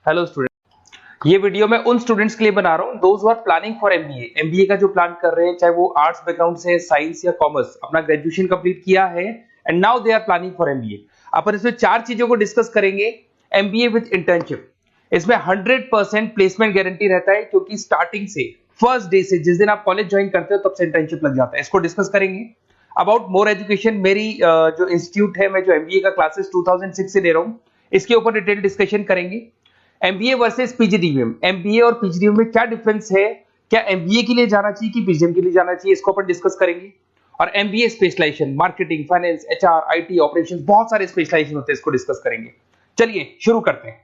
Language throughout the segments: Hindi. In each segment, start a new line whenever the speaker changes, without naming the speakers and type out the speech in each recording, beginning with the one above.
हेलो स्टूडेंट, ये वीडियो मैं उन स्टूडेंट्स के लिए बना रहा हूँ those who are planning for MBA. MBA का जो प्लान कर रहे हैं, चाहे वो आर्ट्स बैकग्राउंड से, साइंस या कॉमर्स, अपना ग्रेजुएशन कंप्लीट किया है and now they are planning for MBA. अपन इसमें चार चीजों को डिस्कस करेंगे। एमबीए विद इंटर्नशिप, इसमें 100% प्लेसमेंट गारंटी रहता है, क्योंकि स्टार्टिंग से फर्स्ट डे से जिस दिन आप कॉलेज ज्वाइन करते हो तब से इंटर्नशिप लग जाता है। इसको डिस्कस करेंगे। अबाउट मोर एजुकेशन, मेरी जो इंस्टीट्यूट है, मैं जो एमबीए का क्लासेस 2006 से ले रहा हूँ, इसके ऊपर डिटेल डिस्कशन करेंगे। एमबीए वर्सेस पीजीडीएम, एमबीए और पीजीडीएम में क्या डिफरेंस है, क्या एमबीए के लिए जाना चाहिए कि पीजीडीएम के लिए जाना चाहिए, इसको अपन डिस्कस करेंगे। और MBA specialization, marketing, finance, HR, IT, operations, बहुत सारे स्पेशलाइजेशन होते हैं, इसको डिस्कस करेंगे। चलिए शुरू करते हैं।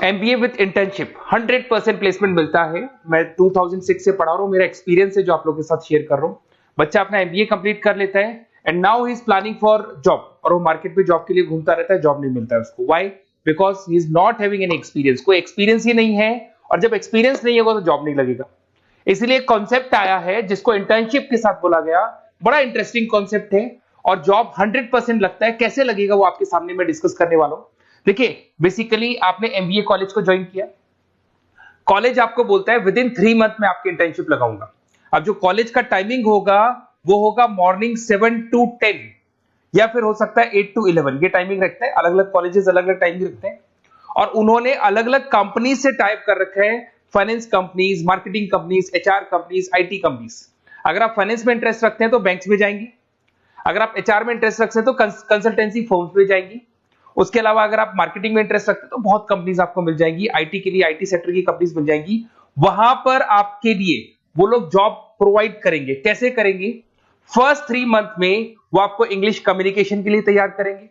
एमबीए विद इंटर्नशिप 100% प्लेसमेंट मिलता है। मैं 2006 से पढ़ा रहा हूँ, मेरा एक्सपीरियंस है जो आप लोगों के साथ शेयर कर रहा हूँ। बच्चा अपना एमबीए कंप्लीट कर लेता है and now he is planning for job, और वो मार्केट में जॉब के लिए घूमता रहता है, जॉब नहीं मिलता है उसको। Why? Because he is not having any experience. कोई एक्सपीरियंस ही नहीं है, और जब एक्सपीरियंस नहीं होगा तो जॉब नहीं लगेगा। इसलिए एक कॉन्सेप्ट आया है जिसको इंटर्नशिप के साथ बोला गया। बड़ा इंटरेस्टिंग कॉन्सेप्ट है, और जॉब 100% लगता है। कैसे लगेगा वो आपके सामने मैं डिस्कस करने वाला हूं। देखिए, बेसिकली आपने एमबीए कॉलेज को ज्वाइन किया, कॉलेज आपको बोलता है विद इन 3 मंथ में आपकी इंटर्नशिप लगाऊंगा। अब जो कॉलेज का टाइमिंग होगा वो होगा मॉर्निंग 7 to 10, या फिर हो सकता है 8 to 11। ये टाइमिंग रखते हैं, अलग अलग कॉलेजेस अलग अलग टाइमिंग रखते हैं। और उन्होंने अलग अलग कंपनी से टाइप कर रखा है, finance companies, marketing companies, HR companies, IT companies. अगर आप फाइनेंस में इंटरेस्ट रखते हैं तो बैंक्स में जाएंगे। अगर आप एचआर में इंटरेस्ट रखते हैं तो कंसल्टेंसी फर्म्स में जाएंगी। उसके अलावा अगर आप मार्केटिंग में इंटरेस्ट रखते हैं तो बहुत कंपनीज आपको मिल जाएंगी। आईटी के लिए आईटी सेक्टर की कंपनीज मिल जाएंगी। वहां पर आपके लिए वो लोग जॉब प्रोवाइड करेंगे। कैसे करेंगे? फर्स्ट 3 मंथ में वो आपको इंग्लिश कम्युनिकेशन के लिए तैयार करेंगे,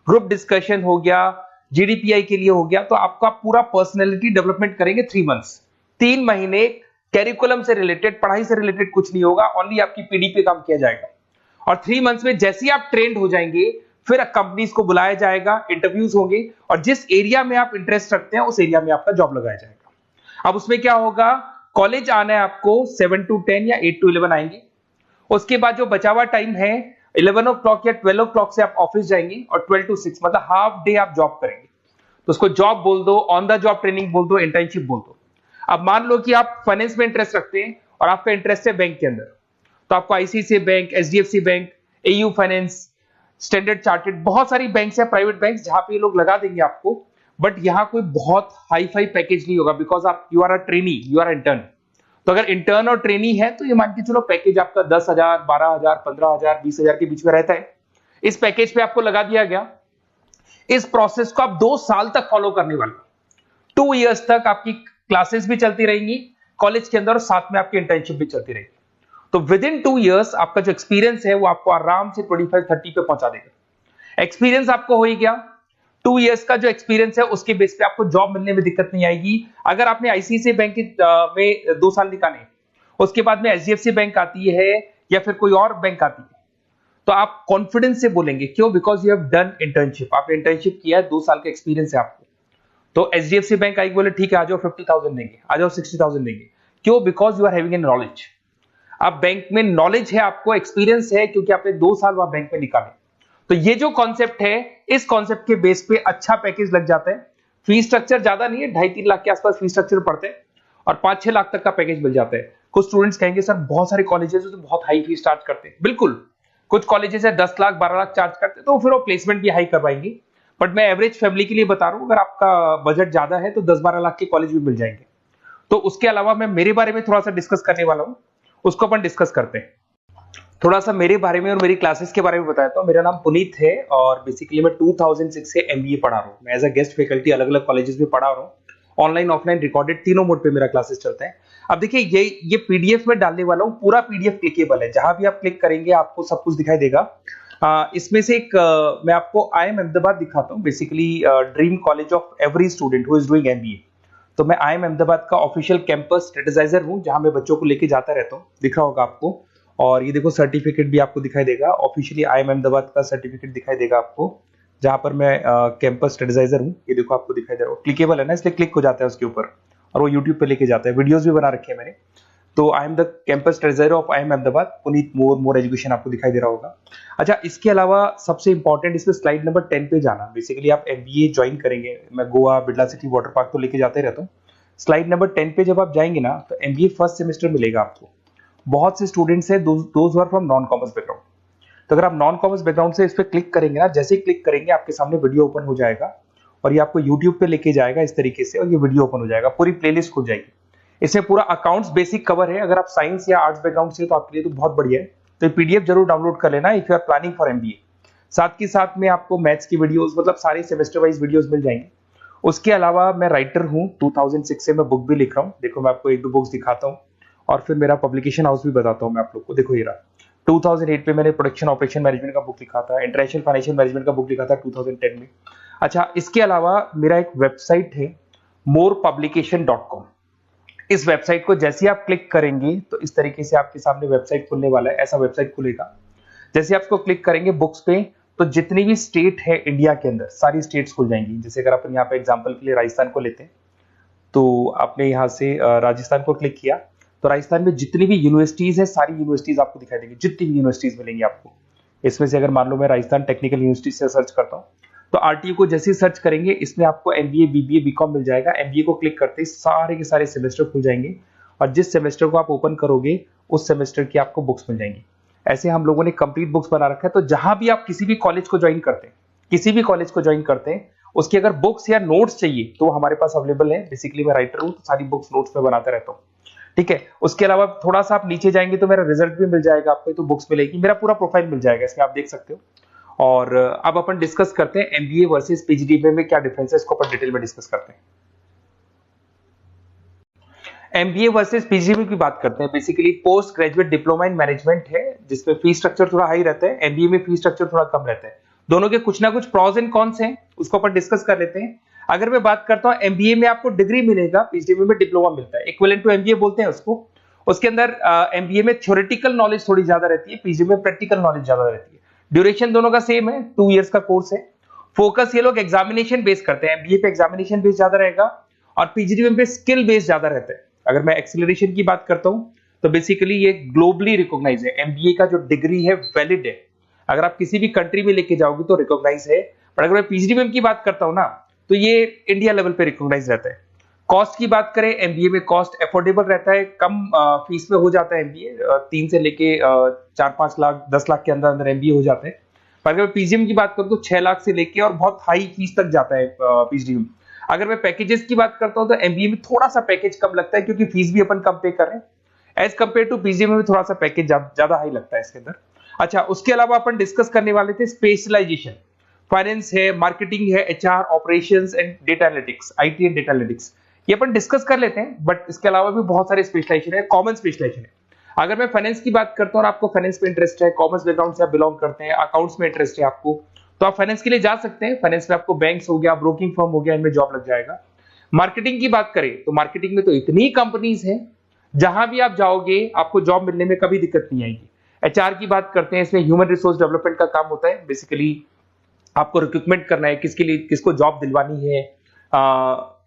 ग्रुप डिस्कशन हो गया, जीडीपीआई के लिए हो गया, तो आपका पूरा पर्सनैलिटी डेवलपमेंट करेंगे 3 मंथ्स। 3 महीने कैरिकुलम से रिलेटेड, पढ़ाई से रिलेटेड कुछ नहीं होगा, ओनली आपकी पीडी पे काम किया जाएगा। और 3 मंथ्स में जैसे ही आप ट्रेंड हो जाएंगे, फिर कंपनीज को बुलाया जाएगा, इंटरव्यूज होंगे, और जिस एरिया में आप इंटरेस्ट रखते हैं उस एरिया में आपका जॉब लगाया जाएगा। अब उसमें क्या होगा, कॉलेज आना है आपको 7 to 10 या 8 to 11 आएंगे। उसके बाद जो बचा हुआ टाइम है 11 o'clock या 12 o'clock से आप ऑफिस जाएंगे, और 12 to 6 मतलब हाफ डे आप जॉब करेंगे। तो उसको जॉब बोल दो, ऑन द जॉब ट्रेनिंग बोल दो, इंटर्नशिप बोल दो। अब मान लो कि आप फाइनेंस में इंटरेस्ट रखते हैं और आपका इंटरेस्ट है बैंक के अंदर, तो आपको ICICI bank, HDFC bank, AU finance, standard chartered, बहुत सारी बैंक्स है, प्राइवेट बैंक्स, जहां पे ये लोग लगा देंगे आपको। बट यहाँ कोई बहुत हाई फाई पैकेज नहीं होगा, बिकॉज आप you are a trainee, you are intern. तो अगर इंटर्न और ट्रेनी है तो ये मान के चलो पैकेज आपका 10,000, 12,000, 15,000, 20,000 के बीच में रहता है। इस पैकेज पे आपको लगा दिया गया। इस प्रोसेस को आप 2 साल तक फॉलो करने वाले। 2 इयर्स तक आपकी क्लासेस भी चलती रहेंगी कॉलेज के अंदर, और साथ में आपकी इंटर्नशिप भी चलती रहेगी। तो विद इन 2 इयर्स आपका जो एक्सपीरियंस है वो आपको आराम से 25-30 पे पहुंचा देगा। एक्सपीरियंस आपको हो ही गया। 2 इयर्स का जो एक्सपीरियंस है उसके बेस पे आपको जॉब मिलने में दिक्कत नहीं आएगी। अगर आपने आईसीआईसीआई बैंक में 2 साल निकाले, उसके बाद में एचडीएफसी बैंक आती है या फिर कोई और बैंक आती है, तो आप कॉन्फिडेंस से बोलेंगे। क्यों? Because you have done internship. आपने इंटर्नशिप किया है, 2 साल का एक्सपीरियंस है आपको। तो एचडीएफसी बैंक आएगी, बोले ठीक है आ जाओ 50,000 देंगे, आ जाओ 60,000 देंगे। क्यों? Because you are having an knowledge. अब बैंक में नॉलेज है, आपको एक्सपीरियंस है, क्योंकि आपने 2 साल वहां बैंक में निकाले। तो ये जो कॉन्सेप्ट है, इस कॉन्सेप्ट के बेस पे अच्छा पैकेज लग जाता है। फीस स्ट्रक्चर ज्यादा नहीं है, 2.5-3 लाख के आसपास फीस स्ट्रक्चर पड़ते हैं, और 5-6 लाख तक का पैकेज मिल जाता है। कुछ स्टूडेंट्स कहेंगे सर बहुत सारे कॉलेजेस तो बहुत हाई फीस चार्ज करते हैं। बिल्कुल, कुछ कॉलेजेस है 10 लाख 12 लाख चार्ज करते हैं, तो फिर वो प्लेसमेंट भी हाई करवाएंगे। बट मैं एवरेज फैमिली के लिए बता रहा हूं, अगर आपका बजट ज्यादा है तो 10-12 लाख के कॉलेज भी मिल जाएंगे। तो उसके अलावा मैं मेरे बारे में थोड़ा सा डिस्कस करने वाला हूं, उसको अपन डिस्कस करते हैं। थोड़ा सा मेरे बारे में और मेरी क्लासेस के बारे में बताता हूं। मेरा नाम पुनीत है, और बेसिकली मैं 2006 से एमबीए पढ़ा रहा हूं। मैं एज अ गेस्ट फैकल्टी अलग अलग कॉलेजेस में पढ़ा रहा हूं। ऑनलाइन, ऑफलाइन, रिकॉर्डेड, तीनों मोड पे मेरा क्लासेस चलता है। अब देखिए, ये पीडीएफ में डालने वाला हूं, पूरा पीडीएफ क्लिकेबल है। जहां भी आप क्लिक करेंगे आपको सब कुछ दिखाई देगा। इसमें से एक मैं आपको आईएम अहमदाबाद दिखाता हूं। Basically dream college of every student who is doing MBA. तो मैं आईएम अहमदाबाद का ऑफिशियल कैंपस स्ट्रेटेजाइजर हूं, जहां मैं बच्चों को लेके जाता रहता हूं। दिख रहा होगा आपको। और ये देखो सर्टिफिकेट भी आपको दिखाई देगा, ऑफिशियली आईएम अहमदाबाद का सर्टिफिकेट दिखाई देगा आपको, जहां पर मैं कैंपस स्ट्रेटेजाइजर हूं। ये देखो आपको दिखाई दे रहा है, क्लिकेबल है ना, इसलिए क्लिक हो जाता है उसके ऊपर, और वो यूट्यूब पे लेके जाता है। वीडियोस भी बना रखे हैं मैंने। तो I am the campus treasurer of IIM Ahmedabad, Puneet more education आपको दिखाई दे रहा होगा। अच्छा, इसके अलावा सबसे इंपॉर्टेंट इसमें स्लाइड नंबर 10 पे जाना। बेसिकली आप MBA ज्वाइन करेंगे, मैं Goa, Birla city, water park तो लेके जाते रहता हूँ। स्लाइड नंबर 10 पे जब आप जाएंगे ना, तो MBA फर्स्ट सेमेस्टर मिलेगा आपको। बहुत से स्टूडेंट्स हैं those are from non commerce background. तो अगर आप नॉन कॉमर्स बैकग्राउंड से इस पर क्लिक करेंगे ना, जैसे ही क्लिक करेंगे आपके सामने वीडियो ओपन हो जाएगा और ये आपको यूट्यूब पे लेके जाएगा इस तरीके से, और ये वीडियो ओपन हो जाएगा, पूरी प्लेलिस्ट खुल जाएगी। इसमें पूरा अकाउंट्स बेसिक कवर है। अगर आप साइंस या आर्ट्स बैकग्राउंड से तो आपके लिए तो बहुत बढ़िया है। तो PDF जरूर डाउनलोड कर लेना if you are planning for MBA। साथ के साथ में आपको मैथ्स की वीडियोस, मतलब सारे सेमेस्टर वाइज वीडियोस मिल जाएंगे। उसके अलावा मैं राइटर हूँ, 2006 से मैं बुक भी लिख रहा हूँ। देखो मैं आपको 1-2 बुक्स दिखाता हूँ और फिर मेरा पब्लिकेशन हाउस भी बताता हूँ मैं आप लोग को। देखो ये रहा, 2008 में मैंने प्रोडक्शन ऑपरेशन मैनेजमेंट का बुक लिखा था, इंटरनेशनल फाइनेंशियल मैनेजमेंट का बुक लिखा था 2010 में। अच्छा, इसके अलावा मेरा एक वेबसाइट है morepublication.com। इस वेबसाइट को जैसे आप क्लिक करेंगे तो इस तरीके से आपके सामने वेबसाइट खुलने वाला है, ऐसा वेबसाइट खुलेगा। जैसे आप इसको क्लिक करेंगे बुक्स पे, तो जितनी भी स्टेट है इंडिया के अंदर सारी स्टेट्स खुल जाएंगी। जैसे अगर अपन यहाँ पे एग्जांपल के लिए राजस्थान को लेते हैं, तो आपने यहाँ से राजस्थान को क्लिक किया तो राजस्थान में जितनी भी यूनिवर्सिटीज है सारी यूनिवर्सिटीज आपको दिखाई देंगी, जितनी भी यूनिवर्सिटीज मिलेंगी आपको। इसमें से अगर मान लो मैं राजस्थान टेक्निकल यूनिवर्सिटी से सर्च करता हूँ, तो RTU को जैसे ही सर्च करेंगे इसमें आपको MBA, BBA, BCom मिल जाएगा। MBA को क्लिक करते ही सारे के सारे सेमेस्टर खुल जाएंगे और जिस सेमेस्टर को आप ओपन करोगे उस सेमेस्टर की आपको बुक्स मिल जाएंगी। ऐसे हम लोगों ने कंप्लीट बुक्स बना रखा है। तो जहां भी आप किसी भी कॉलेज को ज्वाइन करते हैं, उसकी अगर बुक्स या नोट्स चाहिए तो हमारे पास अवेलेबल है। बेसिकली मैं राइटर हूँ तो सारी बुक्स नोट्स में बनाता रहता हूँ, ठीक है। उसके अलावा थोड़ा सा आप नीचे जाएंगे तो मेरा रिजल्ट भी मिल जाएगा आपको, तो बुक्स मिलेगी, मेरा पूरा प्रोफाइल मिल जाएगा, इसमें आप देख सकते हो। और अब अपन डिस्कस करते हैं MBA वर्सेस PGDBA में क्या डिफरेंस है, इसको अपन डिटेल में डिस्कस करते हैं। MBA वर्सेस PGDBA की बात करते हैं। Basically post graduate diploma in management है, जिसमें फी स्ट्रक्चर थोड़ा हाई रहता है, MBA में फी स्ट्रक्चर थोड़ा कम रहता है। दोनों के कुछ ना कुछ प्रॉस एंड कॉन्स हैं, उसको अपन डिस्कस कर लेते हैं। अगर मैं बात करता हूं MBA में आपको डिग्री मिलेगा, PGDBA में डिप्लोमा मिलता है, इक्विवेलेंट टू MBA बोलते हैं उसको। उसके अंदर MBA में थ्योरेटिकल नॉलेज थोड़ी ज्यादा रहती है, PGDBA में प्रैक्टिकल नॉलेज ज्यादा रहती है। ड्यूरेशन दोनों का सेम है, 2 इयर्स का कोर्स है। फोकस ये लोग एग्जामिनेशन बेस करते हैं, MBA पे एग्जामिनेशन बेस ज्यादा रहेगा और PGDBA पे स्किल बेस ज्यादा रहता है। अगर मैं एक्सेलरेशन की बात करता हूं तो बेसिकली ये ग्लोबली रिकॉग्नाइज है, MBA का जो डिग्री है वैलिड है। अगर आप किसी भी कंट्री में लेके जाओगे तो रिकॉग्नाइज है, पर अगर मैं PGDBA की बात करता हूं ना, तो ये इंडिया लेवल पे रिकॉग्नाइज रहता है। कॉस्ट की बात करें, MBA में कॉस्ट अफोर्डेबल रहता है, कम फीस में हो जाता है MBA, 3 से लेके 4-5 लाख 10 लाख के अंदर अंदर MBA हो जाते हैं। पर अगर मैं PGDBA की बात करूं तो 6 लाख से लेके और बहुत हाई फीस तक जाता है PGDBA। अगर मैं पैकेजेस की बात करता हूं तो MBA में थोड़ा सा पैकेज कम लगता है, क्योंकि फीस भी अपन कम पे कर रहे हैं। एज कंपेयर टू PGDBA में थोड़ा सा पैकेज ज्यादा हाई लगता है इसके अंदर। अच्छा, उसके अलावा अपन डिस्कस करने वाले थे स्पेशलाइजेशन। फाइनेंस है, मार्केटिंग है, HR, operations and data analytics, IT and data analytics, ये अपन डिस्कस कर लेते हैं। बट इसके अलावा भी बहुत सारे स्पेशलाइजेशन है, कॉमन स्पेशलाइजेशन है। अगर मैं फाइनेंस की बात करता हूं और आपको फाइनेंस में इंटरेस्ट है, कॉमर्स बैकग्राउंड से आप बिलोंग करते हैं, अकाउंट्स में इंटरेस्ट है आपको, तो आप फाइनेंस के लिए जा सकते हैं। फाइनेंस में आपको बैंक्स हो गया, ब्रोकिंग फर्म हो गया, इनमें जॉब लग जाएगा। मार्केटिंग की बात करें तो मार्केटिंग में तो इतनी कंपनीज हैं, जहां भी आप जाओगे आपको जॉब मिलने में कभी दिक्कत नहीं आएगी। HR की बात करते हैं, इसमें ह्यूमन रिसोर्स डेवलपमेंट का काम होता है। बेसिकली आपको रिक्रूटमेंट करना है, किसके लिए किसको जॉब दिलवानी है,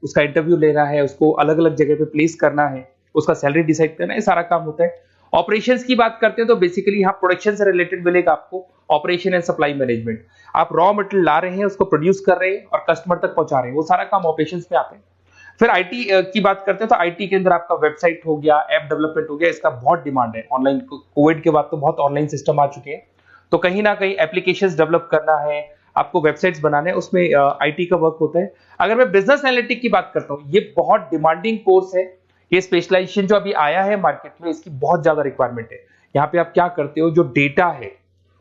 उसका इंटरव्यू लेना है, उसको अलग अलग जगह पे प्लेस करना है, उसका सैलरी डिसाइड करना है, सारा काम होता है। ऑपरेशंस की बात करते हैं तो बेसिकली यहाँ प्रोडक्शन से रिलेटेड मिलेगा आपको, ऑपरेशन एंड सप्लाई मैनेजमेंट। आप रॉ मटेरियल ला रहे हैं, उसको प्रोड्यूस कर रहे हैं और कस्टमर तक पहुंचा रहे हैं, वो सारा काम ऑपरेशंस में आते हैं। फिर IT की बात करते हैं तो IT के अंदर आपका वेबसाइट हो गया, ऐप डेवलपमेंट हो गया, इसका बहुत डिमांड है। ऑनलाइन कोविड के बाद तो बहुत ऑनलाइन सिस्टम आ चुके हैं, तो कहीं ना कहीं एप्लीकेशंस डेवलप करना है, आपको वेबसाइट्स बनाने, उसमें IT का वर्क होता है। अगर मैं बिजनेस एनालिटिक की बात करता हूँ, ये बहुत डिमांडिंग कोर्स है। ये स्पेशलाइजेशन जो अभी आया है मार्केट में, इसकी बहुत ज्यादा रिक्वायरमेंट है। यहाँ पे आप क्या करते हो, जो डेटा है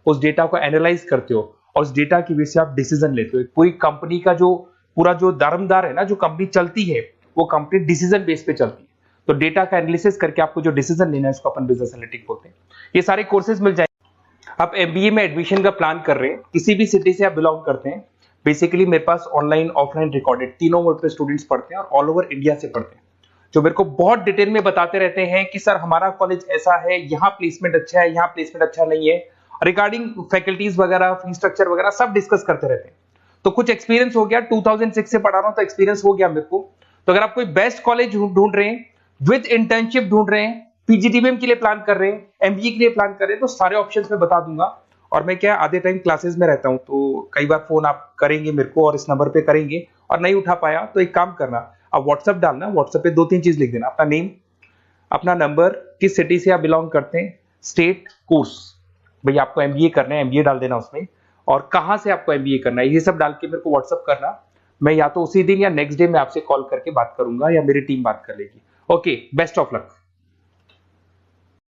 उस डेटा को एनालाइज करते हो और उस डेटा की वजह से आप डिसीजन लेते हो। पूरी कंपनी का जो पूरा जो दारोमदार है ना, जो कंपनी चलती है वो कंपनी डिसीजन बेस पे चलती है। तो डेटा का एनालिसिस करके आपको जो डिसीजन लेना है उसको अपन बिजनेस एनालिटिक बोलते हैं। ये सारे कोर्सेज मिल जाएंगे। आप MBA में एडमिशन का प्लान कर रहे हैं, किसी भी सिटी से आप बिलोंग करते हैं, बेसिकली मेरे पास ऑनलाइन ऑफलाइन रिकॉर्डेड तीनों मोड पे स्टूडेंट्स पढ़ते हैं और ऑल ओवर इंडिया से पढ़ते हैं, जो मेरे को बहुत डिटेल में बताते रहते हैं कि सर हमारा कॉलेज ऐसा है, यहाँ प्लेसमेंट अच्छा है, यहाँ प्लेसमेंट अच्छा नहीं है, रिगार्डिंग फैकल्टीज वगैरह, फी स्ट्रक्चर वगैरह सब डिस्कस करते रहते हैं। तो कुछ एक्सपीरियंस हो गया, 2006 से पढ़ा रहा हूं तो एक्सपीरियंस हो गया मेरे को। तो अगर आप कोई बेस्ट कॉलेज ढूंढ रहे हैं, विद इंटर्नशिप ढूंढ रहे हैं, पीजीडीबीएम के लिए प्लान कर रहे हैं, एमबीए के लिए प्लान कर रहे हैं, तो सारे ऑप्शंस मैं बता दूंगा। और मैं क्या आधे टाइम क्लासेस में रहता हूं, तो कई बार फोन आप करेंगे मेरे को और इस नंबर पे करेंगे और नहीं उठा पाया तो एक काम करना, आप व्हाट्सएप डालना, व्हाट्सएप पे 2-3 चीज लिख देना, अपना नेम, अपना नंबर, किस सिटी से आप बिलोंग करते हैं, स्टेट, कोर्स, भाई आपको एमबीए करना है एमबीए डाल देना उसमें, और कहां से आपको एमबीए करना है, ये सब डाल के मेरे को व्हाट्सएप करना। मैं या तो उसी दिन या नेक्स्ट डे में आपसे कॉल करके बात करूंगा या मेरी टीम बात कर लेगी। Okay, best of luck.